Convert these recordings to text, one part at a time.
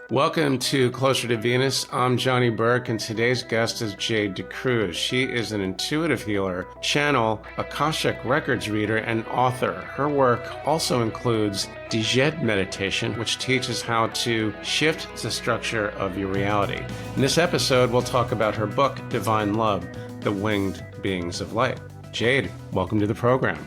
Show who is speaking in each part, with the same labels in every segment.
Speaker 1: Welcome to Closer to Venus. I'm Johnny Burke, and today's guest is Jade de Cruz. She is an intuitive healer, channel, Akashic Records reader, and author. Her work also includes Djed meditation, which teaches how to shift the structure of your reality. In this episode, we'll talk about her book, Divine Love, The Winged Beings of Light. Jade, welcome to the program.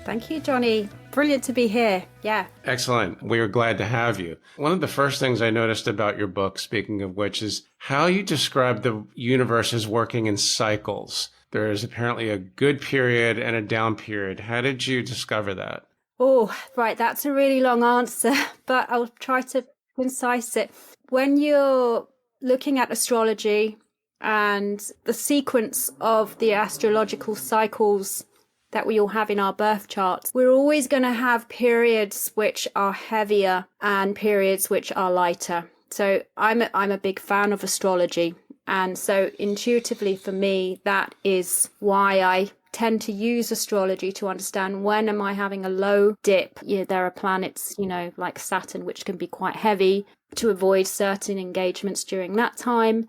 Speaker 2: Thank you, Johnny. Brilliant to be here. Yeah.
Speaker 1: Excellent. We are glad to have you. One of the first things I noticed about your book, speaking of which, is how you describe the universe as working in cycles. There is apparently a good period and a down period. How did you discover that?
Speaker 2: Oh, right. That's a really long answer, but I'll try to concise it. When you're looking at astrology and the sequence of the astrological cycles that we all have in our birth charts, we're always going to have periods which are heavier and periods which are lighter. So I'm a big fan of astrology. And so intuitively for me, that is why I tend to use astrology to understand when am I having a low dip. Yeah, there are planets, like Saturn, which can be quite heavy, to avoid certain engagements during that time.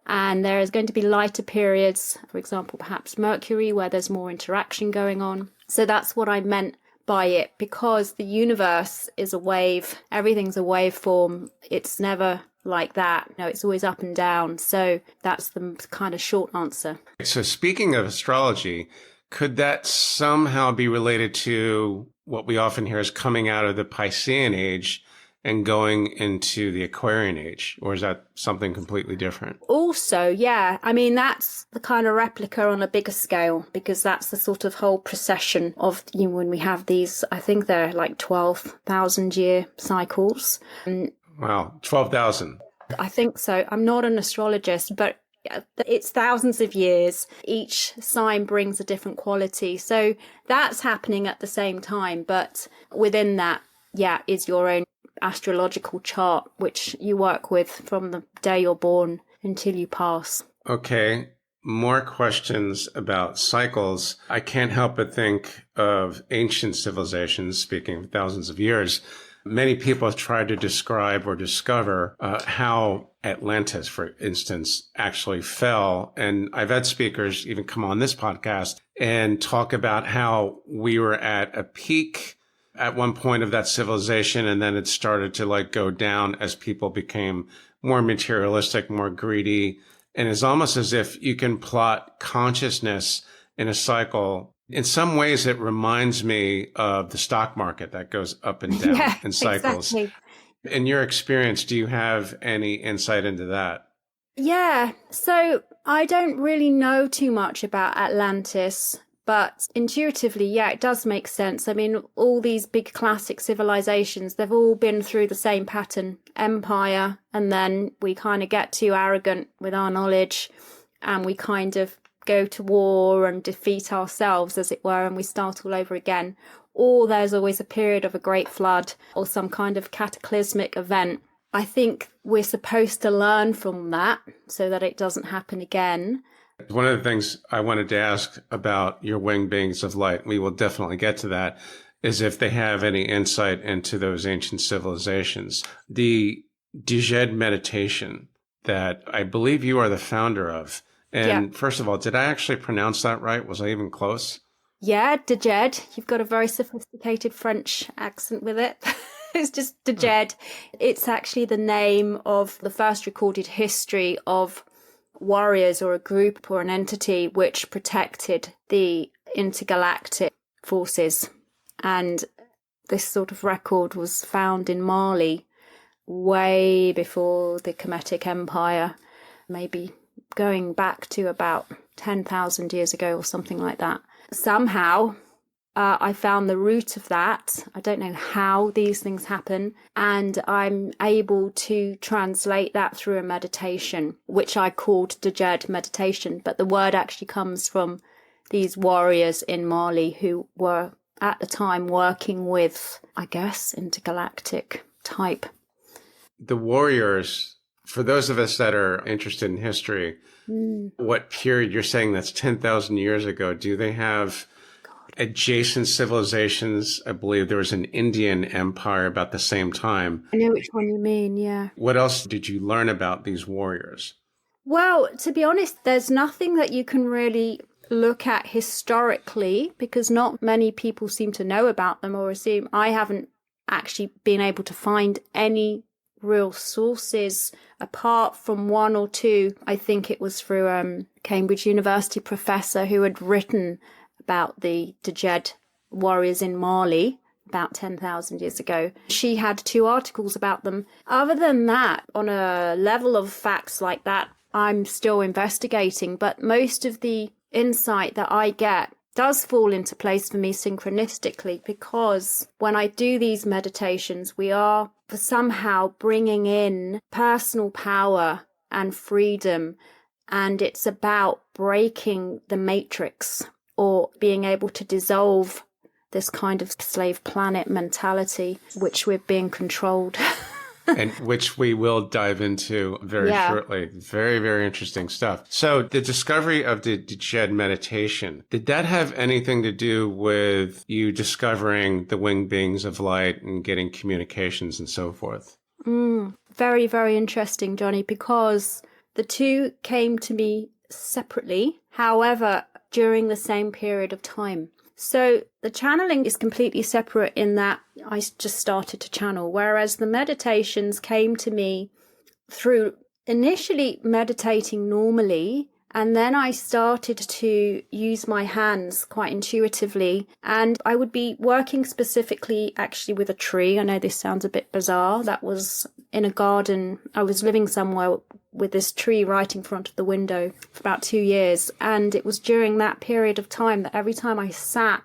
Speaker 2: And there is going to be lighter periods, for example, perhaps Mercury, where there's more interaction going on. So that's what I meant by it, because the universe is a wave. Everything's a waveform. It's never like that. No, it's always up and down. So that's the kind of short answer.
Speaker 1: So speaking of astrology, could that somehow be related to what we often hear as coming out of the Piscean age and going into the Aquarian age? Or is that something completely different?
Speaker 2: Also, yeah. I mean, that's the kind of replica on a bigger scale, because that's the sort of whole procession of, when we have these, I think they're like 12,000 year cycles.
Speaker 1: Wow, 12,000.
Speaker 2: I think so. I'm not an astrologist, but it's thousands of years. Each sign brings a different quality. So that's happening at the same time. But within that, is your own astrological chart, which you work with from the day you're born until you pass.
Speaker 1: Okay. More questions about cycles. I can't help but think of ancient civilizations, speaking of thousands of years. Many people have tried to describe or discover how Atlantis, for instance, actually fell. And I've had speakers even come on this podcast and talk about how we were at a peak at one point of that civilization, and then it started to go down as people became more materialistic, more greedy. And it's almost as if you can plot consciousness in a cycle. In some ways, it reminds me of the stock market that goes up and down in cycles.
Speaker 2: Exactly.
Speaker 1: In your experience, do you have any insight into that?
Speaker 2: Yeah. So I don't really know too much about Atlantis, but intuitively, it does make sense. I mean, all these big classic civilizations, they've all been through the same pattern, empire, and then we kind of get too arrogant with our knowledge and we kind of go to war and defeat ourselves, as it were, and we start all over again. Or there's always a period of a great flood or some kind of cataclysmic event. I think we're supposed to learn from that so that it doesn't happen again.
Speaker 1: One of the things I wanted to ask about your winged beings of light, we will definitely get to that, is if they have any insight into those ancient civilizations. The Djed meditation that I believe you are the founder of. And First of all, did I actually pronounce that right? Was I even close?
Speaker 2: Yeah, Djed. You've got a very sophisticated French accent with it. It's just Djed. It's actually the name of the first recorded history of warriors, or a group or an entity which protected the intergalactic forces. And this sort of record was found in Mali way before the Kemetic Empire, maybe going back to about 10,000 years ago or something like that. Somehow I found the root of that. I don't know how these things happen. And I'm able to translate that through a meditation, which I called Djed meditation. But the word actually comes from these warriors in Mali who were at the time working with, I guess, intergalactic type.
Speaker 1: The warriors, for those of us that are interested in history, what period, you're saying that's 10,000 years ago, do they have adjacent civilizations. I believe there was an Indian empire about the same time.
Speaker 2: I know which one you mean, yeah.
Speaker 1: What else did you learn about these warriors?
Speaker 2: Well, to be honest, there's nothing that you can really look at historically because not many people seem to know about them or assume. I haven't actually been able to find any real sources apart from one or two. I think it was through a Cambridge University professor who had written about the Djed warriors in Mali about 10,000 years ago. She had 2 articles about them. Other than that, on a level of facts like that, I'm still investigating, but most of the insight that I get does fall into place for me synchronistically, because when I do these meditations, we are somehow bringing in personal power and freedom, and it's about breaking the matrix or being able to dissolve this kind of slave planet mentality, which we're being controlled.
Speaker 1: And which we will dive into very shortly. Very, very interesting stuff. So the discovery of the Djed meditation, did that have anything to do with you discovering the winged beings of light and getting communications and so forth?
Speaker 2: Very, very interesting, Johnny, because the two came to me separately, however, during the same period of time. So the channeling is completely separate in that I just started to channel, whereas the meditations came to me through initially meditating normally, and then I started to use my hands quite intuitively, and I would be working specifically actually with a tree. I know this sounds a bit bizarre. That was in a garden. I was living somewhere with this tree right in front of the window for about 2 years. And it was during that period of time that every time I sat,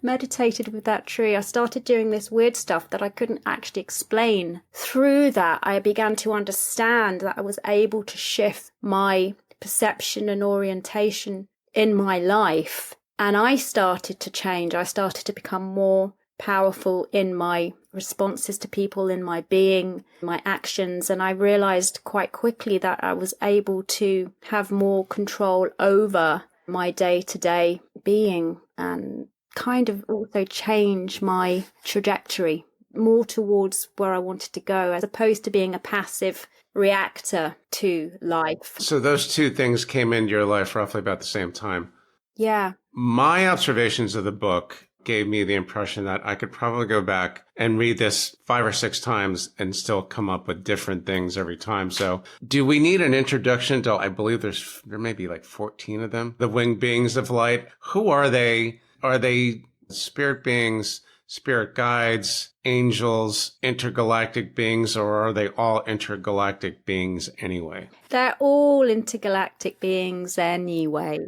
Speaker 2: meditated with that tree, I started doing this weird stuff that I couldn't actually explain. Through that, I began to understand that I was able to shift my perception and orientation in my life. And I started to change. I started to become more powerful in my responses to people, in my being, my actions. And I realized quite quickly that I was able to have more control over my day-to-day being and kind of also change my trajectory more towards where I wanted to go, as opposed to being a passive reactor to life.
Speaker 1: So those two things came into your life roughly about the same time.
Speaker 2: Yeah.
Speaker 1: My observations of the book gave me the impression that I could probably go back and read this 5 or 6 times and still come up with different things every time. So do we need an introduction to, I believe there may be like 14 of them, the winged beings of light? Who are they? Are they spirit beings, spirit guides, angels, intergalactic beings, or are they all intergalactic beings anyway?
Speaker 2: They're all intergalactic beings anyway.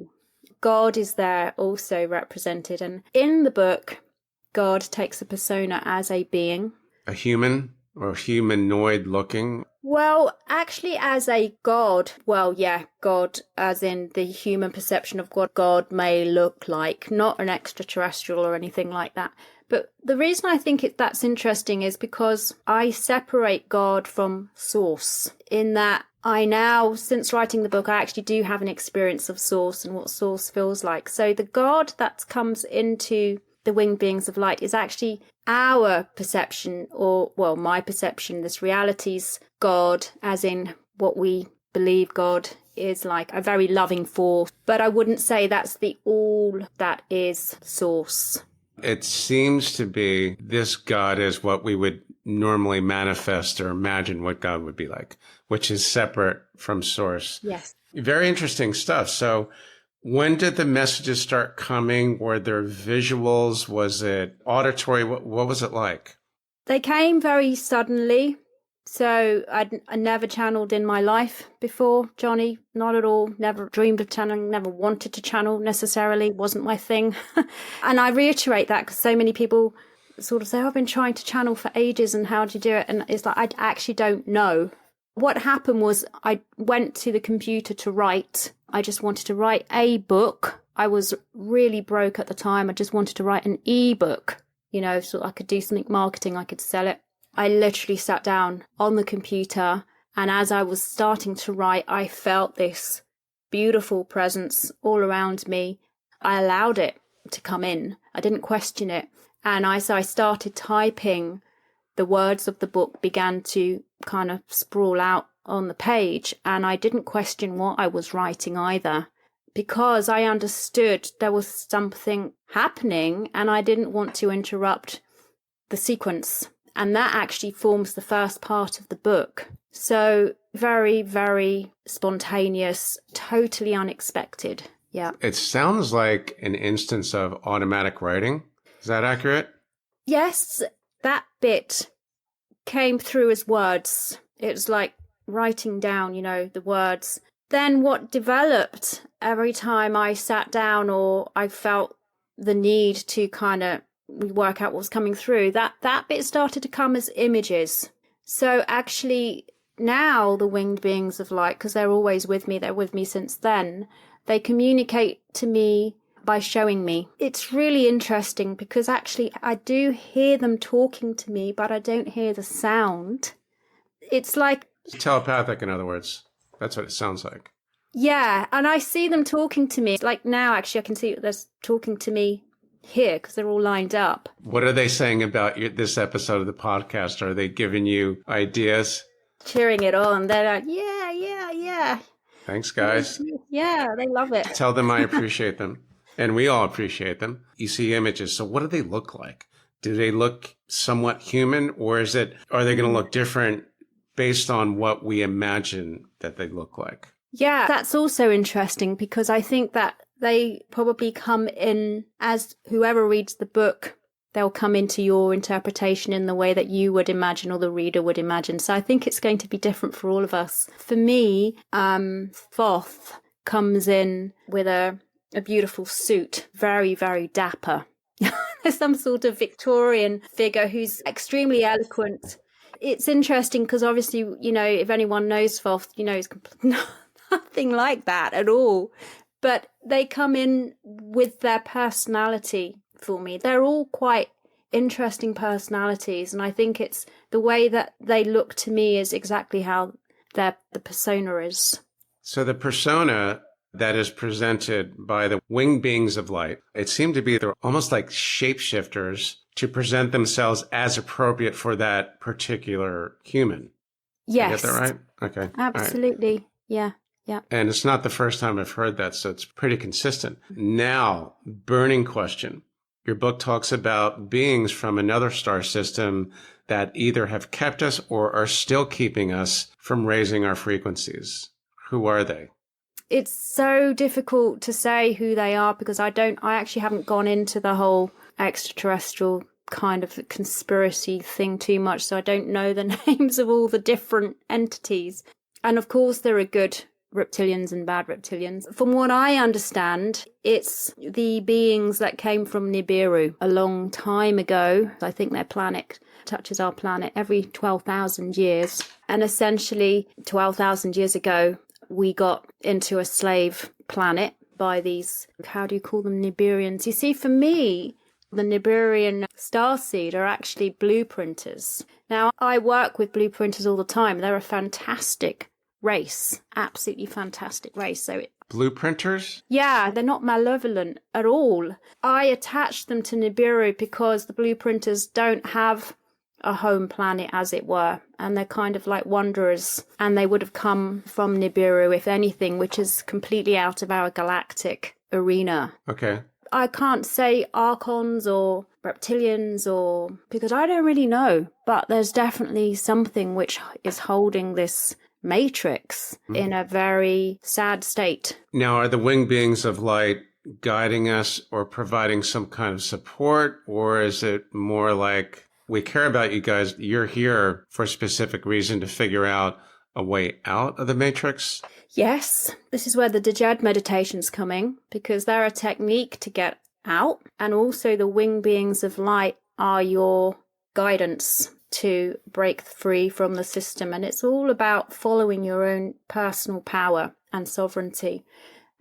Speaker 2: God is there also represented. And in the book, God takes a persona as a being.
Speaker 1: A human or humanoid looking?
Speaker 2: Well, actually as a god. Well, yeah, God as in the human perception of what God may look like. Not an extraterrestrial or anything like that. But the reason I think that's interesting is because I separate God from source, in that I now, since writing the book, I actually do have an experience of source and what source feels like. So the God that comes into the winged beings of light is actually our perception, or, well, my perception, this reality's God, as in what we believe God is like, a very loving force. But I wouldn't say that's the all that is source.
Speaker 1: It seems to be this God is what we would normally manifest or imagine what God would be like, which is separate from source.
Speaker 2: Yes.
Speaker 1: Very interesting stuff. So when did the messages start coming? Were there visuals? Was it auditory? What was it like?
Speaker 2: They came very suddenly. So I never channeled in my life before, Johnny, not at all. Never dreamed of channeling, never wanted to channel necessarily, wasn't my thing. And I reiterate that because so many people sort of say, oh, I've been trying to channel for ages and how do you do it? And it's like, I actually don't know. What happened was I went to the computer to write. I just wanted to write a book. I was really broke at the time. I just wanted to write an ebook, so I could do something marketing, I could sell it. I literally sat down on the computer, and as I was starting to write, I felt this beautiful presence all around me. I allowed it to come in. I didn't question it. And as I started typing, the words of the book began to kind of sprawl out on the page. And I didn't question what I was writing either, because I understood there was something happening and I didn't want to interrupt the sequence. And that actually forms the first part of the book. So very, very spontaneous, totally unexpected. Yeah.
Speaker 1: It sounds like an instance of automatic writing. Is that accurate?
Speaker 2: Yes, that bit came through as words. It was like writing down, the words. Then what developed every time I sat down or I felt the need to kind of work out what was coming through, that bit started to come as images. So actually now the winged beings of light, because they're always with me, they're with me since then, they communicate to me by showing me. It's really interesting because actually I do hear them talking to me, but I don't hear the sound. It's like
Speaker 1: telepathic, in other words. That's what it sounds like.
Speaker 2: Yeah, and I see them talking to me. Like now, actually, I can see they're talking to me here because they're all lined up.
Speaker 1: What are they saying about this episode of the podcast? Are they giving you ideas?
Speaker 2: Cheering it on. They're like, yeah.
Speaker 1: Thanks, guys.
Speaker 2: Yeah, they love it.
Speaker 1: Tell them I appreciate them. And we all appreciate them. You see images. So what do they look like? Do they look somewhat human, or are they going to look different based on what we imagine that they look like?
Speaker 2: Yeah, that's also interesting because I think that they probably come in as whoever reads the book, they'll come into your interpretation in the way that you would imagine or the reader would imagine. So I think it's going to be different for all of us. For me, Thoth comes in with a beautiful suit, very, very dapper. There's some sort of Victorian figure who's extremely eloquent. It's interesting because obviously, if anyone knows Thoth, he's nothing like that at all. But they come in with their personality for me. They're all quite interesting personalities. And I think it's the way that they look to me is exactly how the persona is.
Speaker 1: So the persona that is presented by the winged beings of light, it seemed to be they're almost like shapeshifters to present themselves as appropriate for that particular human.
Speaker 2: Yes.
Speaker 1: Did I get that right? Okay.
Speaker 2: Absolutely. Right. Yeah. Yeah.
Speaker 1: And it's not the first time I've heard that, so it's pretty consistent. Now, burning question. Your book talks about beings from another star system that either have kept us or are still keeping us from raising our frequencies. Who are they?
Speaker 2: It's so difficult to say who they are because I actually haven't gone into the whole extraterrestrial kind of conspiracy thing too much, so I don't know the names of all the different entities. And of course there are good reptilians and bad reptilians. From what I understand, it's the beings that came from Nibiru a long time ago. I think their planet touches our planet every 12,000 years. And essentially 12,000 years ago, we got into a slave planet by these, how do you call them, Nibirians? You see, for me, the Nibirian starseed are actually blueprinters. Now, I work with blueprinters all the time. They're a fantastic race, absolutely fantastic race.
Speaker 1: Blueprinters?
Speaker 2: Yeah, they're not malevolent at all. I attached them to Nibiru because the blueprinters don't have a home planet, as it were, and they're kind of like wanderers, and they would have come from Nibiru, if anything, which is completely out of our galactic arena.
Speaker 1: Okay.
Speaker 2: I can't say archons or reptilians because I don't really know, but there's definitely something which is holding this matrix in a very sad state.
Speaker 1: Now, are the winged beings of light guiding us or providing some kind of support, or is it more like, we care about you guys, you're here for a specific reason to figure out a way out of the matrix?
Speaker 2: Yes, this is where the Djed meditation's coming, because they're a technique to get out, and also the winged beings of light are your guidance to break free from the system. And it's all about following your own personal power and sovereignty.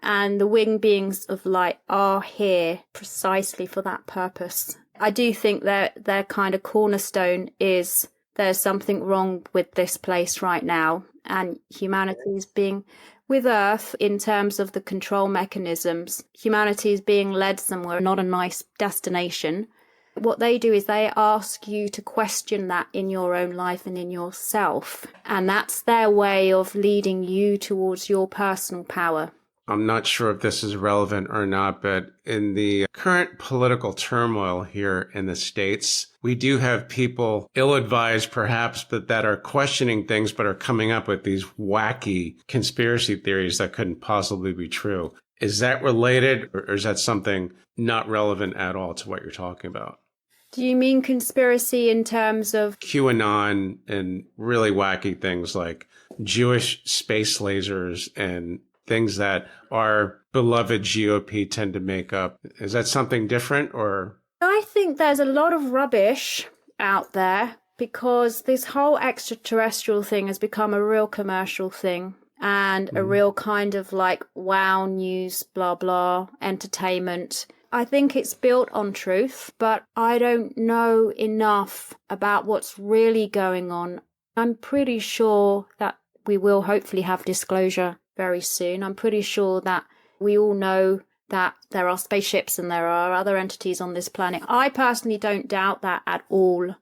Speaker 2: And the winged beings of light are here precisely for that purpose. I do think that their kind of cornerstone is there's something wrong with this place right now, and humanity is being, with Earth, in terms of the control mechanisms, humanity is being led somewhere, not a nice destination. What they do is they ask you to question that in your own life and in yourself. And that's their way of leading you towards your personal power.
Speaker 1: I'm not sure if this is relevant or not, but in the current political turmoil here in the States, we do have people ill-advised perhaps, but that are questioning things, but are coming up with these wacky conspiracy theories that couldn't possibly be true. Is that related, or is that something not relevant at all to what you're talking about?
Speaker 2: Do you mean conspiracy in terms of
Speaker 1: QAnon and really wacky things like Jewish space lasers and things that our beloved GOP tend to make up? Is that something different, or?
Speaker 2: I think there's a lot of rubbish out there because this whole extraterrestrial thing has become a real commercial thing and a real kind of like wow news, blah, blah, entertainment. I think it's built on truth, but I don't know enough about what's really going on. I'm pretty sure that we will hopefully have disclosure very soon. I'm pretty sure that we all know that there are spaceships and there are other entities on this planet. I personally don't doubt that at all.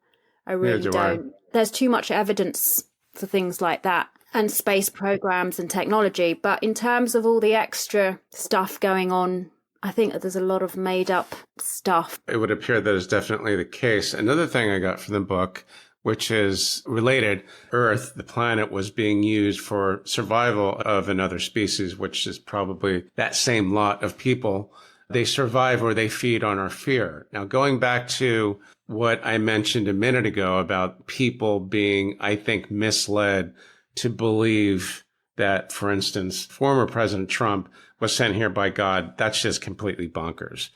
Speaker 2: I really don't. There's too much evidence for things like that and space programs and technology. But in terms of all the extra stuff going on, I think that there's a lot of made up stuff.
Speaker 1: It would appear that is definitely the case. Another thing I got from the book, which is related, Earth, the planet, was being used for survival of another species, which is probably that same lot of people. They survive or they feed on our fear. Now, going back to what I mentioned a minute ago about people being, I think, misled to believe that, for instance, former President Trump was sent here by God, that's just completely bonkers.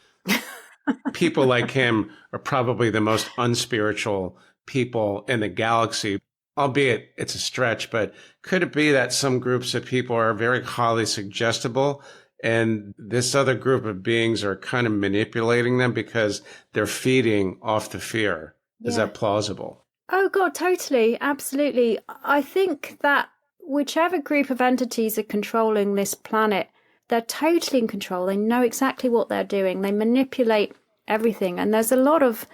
Speaker 1: People like him are probably the most unspiritual people in the galaxy, albeit it's a stretch, but could it be that some groups of people are very highly suggestible and this other group of beings are kind of manipulating them because they're feeding off the fear? Is that plausible?
Speaker 2: Oh, God, totally. Absolutely. I think that whichever group of entities are controlling this planet, they're totally in control. They know exactly what they're doing. They manipulate everything. And there's a lot of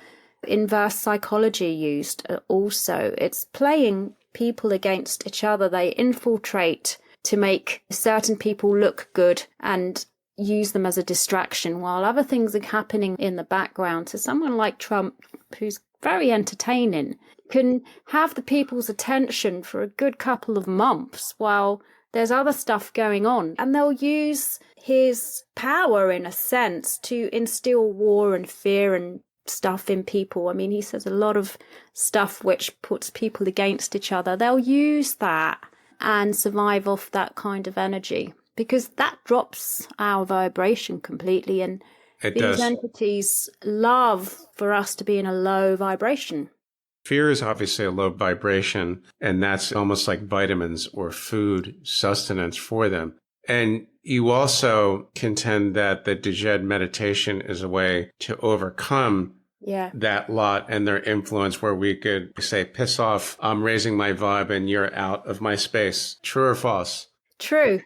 Speaker 2: inverse psychology used also. It's playing people against each other. They infiltrate to make certain people look good and use them as a distraction while other things are happening in the background. So someone like Trump, who's very entertaining, can have the people's attention for a good couple of months while there's other stuff going on. And they'll use his power, in a sense, to instill war and fear and stuff in people. I mean, he says a lot of stuff which puts people against each other. They'll use that and survive off that kind of energy because that drops our vibration completely. And these entities love for us to be in a low vibration.
Speaker 1: Fear is obviously a low vibration, and that's almost like vitamins or food sustenance for them. And you also contend that the Djed meditation is a way to overcome that lot and their influence, where we could say, piss off, I'm raising my vibe and you're out of my space. True or false?
Speaker 2: True.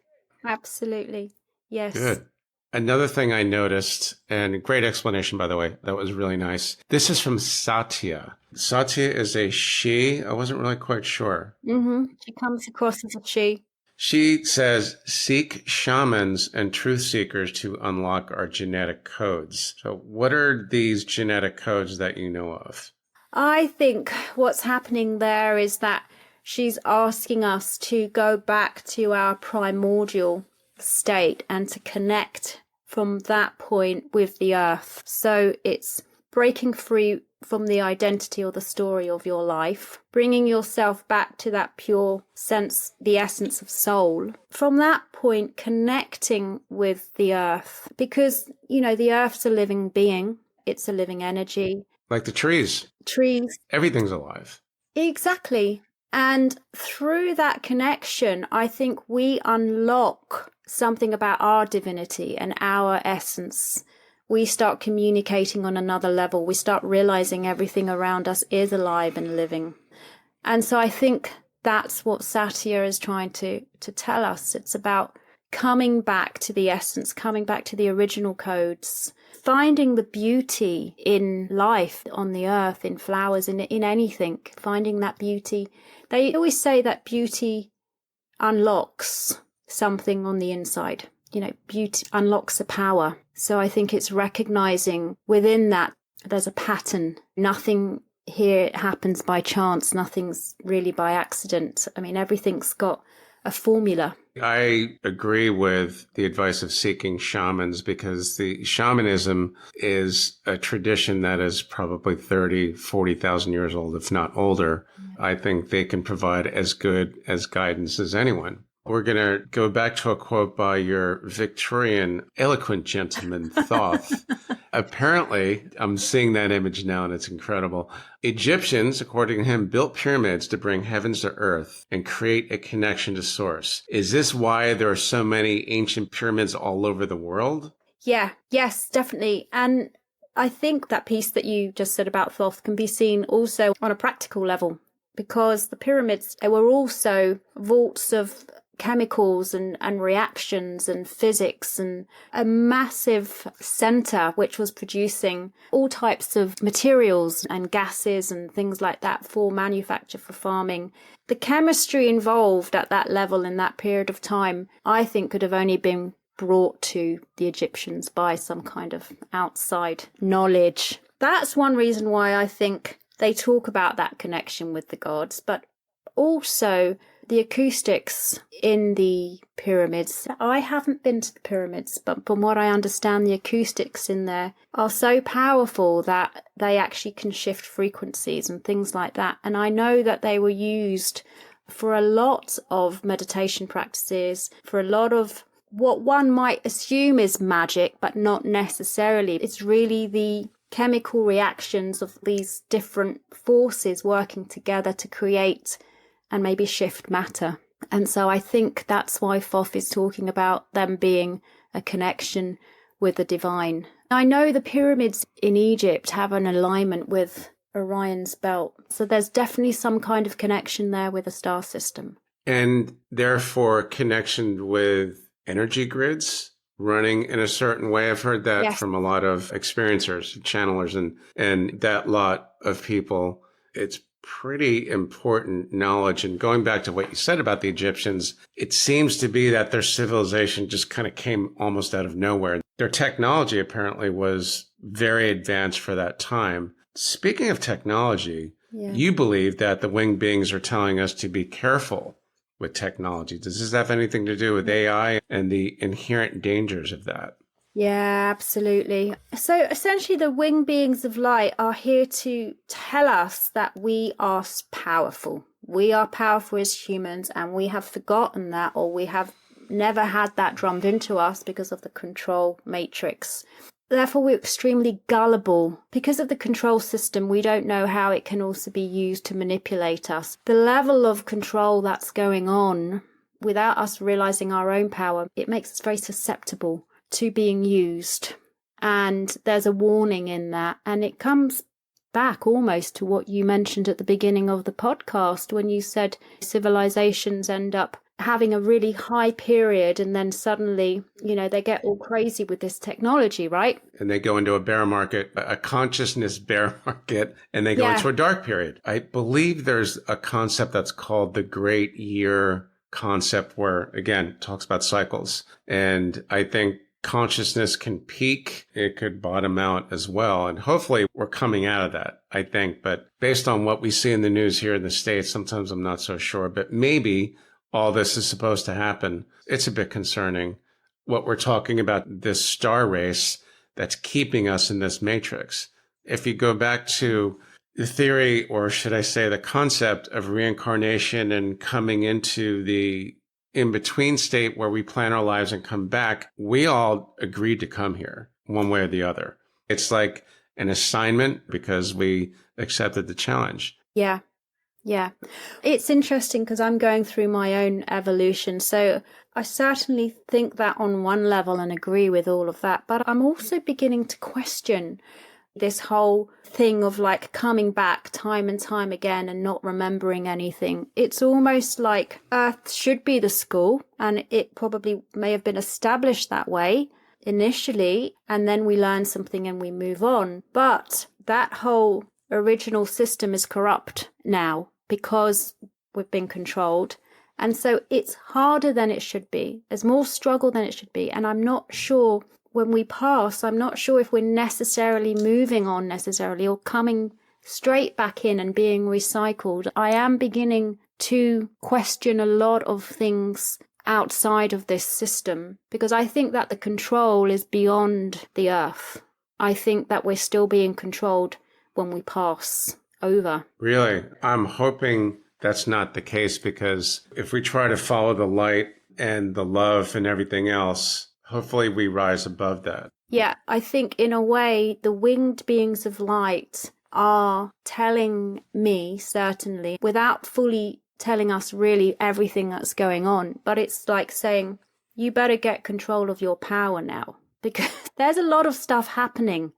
Speaker 2: Absolutely. Yes.
Speaker 1: Good. Another thing I noticed, and great explanation, by the way, that was really nice. This is from Satya. Satya is a she. I wasn't really quite sure.
Speaker 2: She comes across as a she.
Speaker 1: She says, seek shamans and truth seekers to unlock our genetic codes. So what are these genetic codes that you know of?
Speaker 2: I think what's happening there is that she's asking us to go back to our primordial state and to connect from that point with the earth. So it's breaking free from the identity or the story of your life, bringing yourself back to that pure sense, the essence of soul. From that point, connecting with the earth, because, you know, the earth's a living being. It's a living energy.
Speaker 1: Like the trees.
Speaker 2: Trees.
Speaker 1: Everything's alive.
Speaker 2: Exactly. And through that connection, I think we unlock something about our divinity and our essence. We start communicating on another level. We start realizing everything around us is alive and living. And so I think that's what Satya is trying to tell us. It's about coming back to the essence, coming back to the original codes, finding the beauty in life on the earth, in flowers, in anything, finding that beauty. They always say that beauty unlocks something on the inside. Beauty unlocks a power. So I think it's recognizing within that there's a pattern. Nothing here happens by chance. Nothing's really by accident. I mean, everything's got a formula.
Speaker 1: I agree with the advice of seeking shamans, because the shamanism is a tradition that is probably 30, 40,000 years old, if not older. I think they can provide as good as guidance as anyone. We're going to go back to a quote by your Victorian eloquent gentleman, Thoth. Apparently, I'm seeing that image now and it's incredible. Egyptians, according to him, built pyramids to bring heavens to earth and create a connection to source. Is this why there are so many ancient pyramids all over the world?
Speaker 2: Yes, definitely. And I think that piece that you just said about Thoth can be seen also on a practical level, because the pyramids, they were also vaults of chemicals and reactions and physics, and a massive center which was producing all types of materials and gases and things like that for manufacture, for farming. The chemistry involved at that level in that period of time, I think, could have only been brought to the Egyptians by some kind of outside knowledge. That's one reason why I think they talk about that connection with the gods, but also the acoustics in the pyramids. I haven't been to the pyramids, but from what I understand, the acoustics in there are so powerful that they actually can shift frequencies and things like that. And I know that they were used for a lot of meditation practices, for a lot of what one might assume is magic, but not necessarily. It's really the chemical reactions of these different forces working together to create and maybe shift matter. And so I think that's why Thoth is talking about them being a connection with the divine. I know the pyramids in Egypt have an alignment with Orion's belt. So there's definitely some kind of connection there with the star system.
Speaker 1: And therefore connection with energy grids running in a certain way. I've heard that from a lot of experiencers, channelers, and that lot of people. It's pretty important knowledge. And going back to what you said about the Egyptians, it seems to be that their civilization just kind of came almost out of nowhere. Their technology apparently was very advanced for that time. Speaking of technology, you believe that the winged beings are telling us to be careful with technology. Does this have anything to do with AI and the inherent dangers of that?
Speaker 2: Yeah, absolutely. So essentially the winged beings of light are here to tell us that we are powerful. We are powerful as humans, and we have forgotten that, or we have never had that drummed into us because of the control matrix. Therefore, we're extremely gullible. Because of the control system, we don't know how it can also be used to manipulate us. The level of control that's going on, without us realizing our own power, it makes us very susceptible to being used. And there's a warning in that. And it comes back almost to what you mentioned at the beginning of the podcast when you said civilizations end up having a really high period and then suddenly, they get all crazy with this technology, right?
Speaker 1: And they go into a bear market, a consciousness bear market, and they go into a dark period. I believe there's a concept that's called the Great Year concept where, again, it talks about cycles. And I think consciousness can peak, it could bottom out as well. And hopefully we're coming out of that, I think. But based on what we see in the news here in the States, sometimes I'm not so sure. But maybe all this is supposed to happen. It's a bit concerning what we're talking about, this star race that's keeping us in this matrix. If you go back to the theory, or should I say the concept of reincarnation and coming into the in-between state where we plan our lives and come back, we all agreed to come here one way or the other. It's like an assignment because we accepted the challenge.
Speaker 2: Yeah. It's interesting because I'm going through my own evolution. So I certainly think that on one level and agree with all of that. But I'm also beginning to question This whole thing of like coming back time and time again and not remembering anything. It's almost like Earth should be the school, and it probably may have been established that way initially, and then we learn something and we move on. But that whole original system is corrupt now because we've been controlled. And so it's harder than it should be. There's more struggle than it should be. And I'm not sure when we pass, I'm not sure if we're necessarily moving on necessarily or coming straight back in and being recycled. I am beginning to question a lot of things outside of this system because I think that the control is beyond the Earth. I think that we're still being controlled when we pass over.
Speaker 1: Really? I'm hoping that's not the case, because if we try to follow the light and the love and everything else, hopefully we rise above that.
Speaker 2: Yeah, I think in a way, the winged beings of light are telling me, certainly, without fully telling us really everything that's going on. But it's like saying, you better get control of your power now, because there's a lot of stuff happening,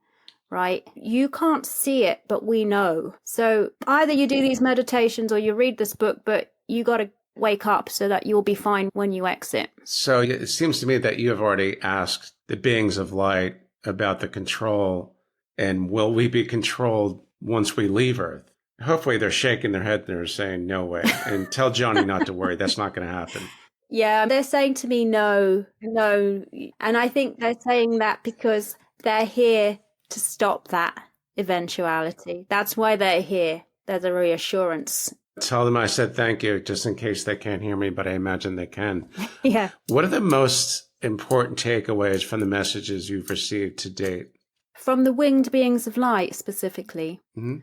Speaker 2: right? You can't see it, but we know. So either you do these meditations or you read this book, but you got to wake up so that you'll be fine when you exit.
Speaker 1: So it seems to me that you have already asked the beings of light about the control, and will we be controlled once we leave Earth? Hopefully they're shaking their head and they're saying, no way. And tell Johnny not to worry. That's not going to happen.
Speaker 2: Yeah, they're saying to me, no. And I think they're saying that because they're here to stop that eventuality. That's why they're here. There's a reassurance.
Speaker 1: Tell them I said thank you, just in case they can't hear me, but I imagine they can.
Speaker 2: Yeah.
Speaker 1: What are the most important takeaways from the messages you've received to date?
Speaker 2: From the winged beings of light, specifically. Mm-hmm.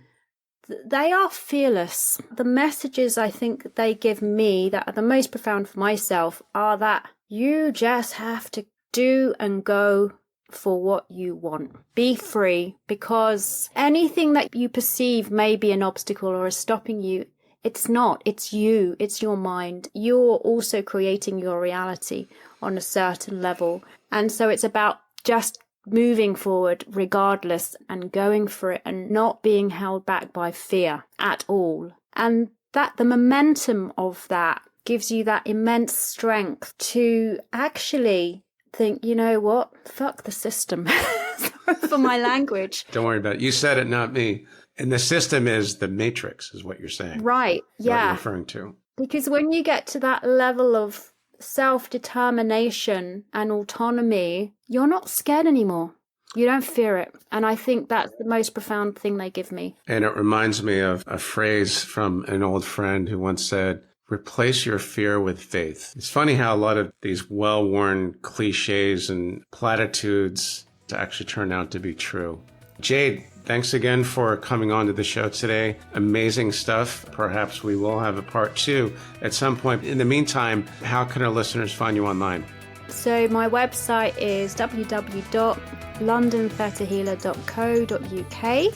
Speaker 2: They are fearless. The messages I think they give me that are the most profound for myself are that you just have to do and go for what you want. Be free, because anything that you perceive may be an obstacle or is stopping you, it's not. It's you. It's your mind. You're also creating your reality on a certain level. And so it's about just moving forward regardless and going for it and not being held back by fear at all. And that the momentum of that gives you that immense strength to actually think, you know what? Fuck the system. Sorry for my language.
Speaker 1: Don't worry about it. You said it, not me. And the system is the matrix, is what you're saying.
Speaker 2: Right. Yeah.
Speaker 1: What you're referring to.
Speaker 2: Because when you get to that level of self-determination and autonomy, you're not scared anymore. You don't fear it. And I think that's the most profound thing they give me.
Speaker 1: And it reminds me of a phrase from an old friend who once said, replace your fear with faith. It's funny how a lot of these well-worn cliches and platitudes actually turn out to be true. Jade, thanks again for coming on to the show today. Amazing stuff. Perhaps we will have a part 2 at some point. In the meantime, how can our listeners find you online?
Speaker 2: So my website is www.londonthetahealer.co.uk,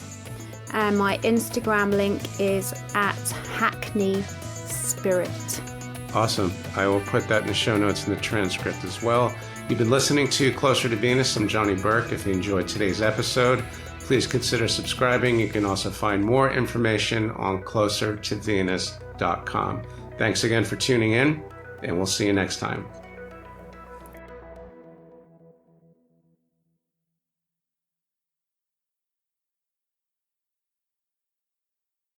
Speaker 2: and my Instagram link is @HackneySpirit.
Speaker 1: Awesome. I will put that in the show notes in the transcript as well. You've been listening to Closer to Venus. I'm Johnny Burke. If you enjoyed today's episode, please consider subscribing. You can also find more information on closertovenus.com. Thanks again for tuning in, and we'll see you next time.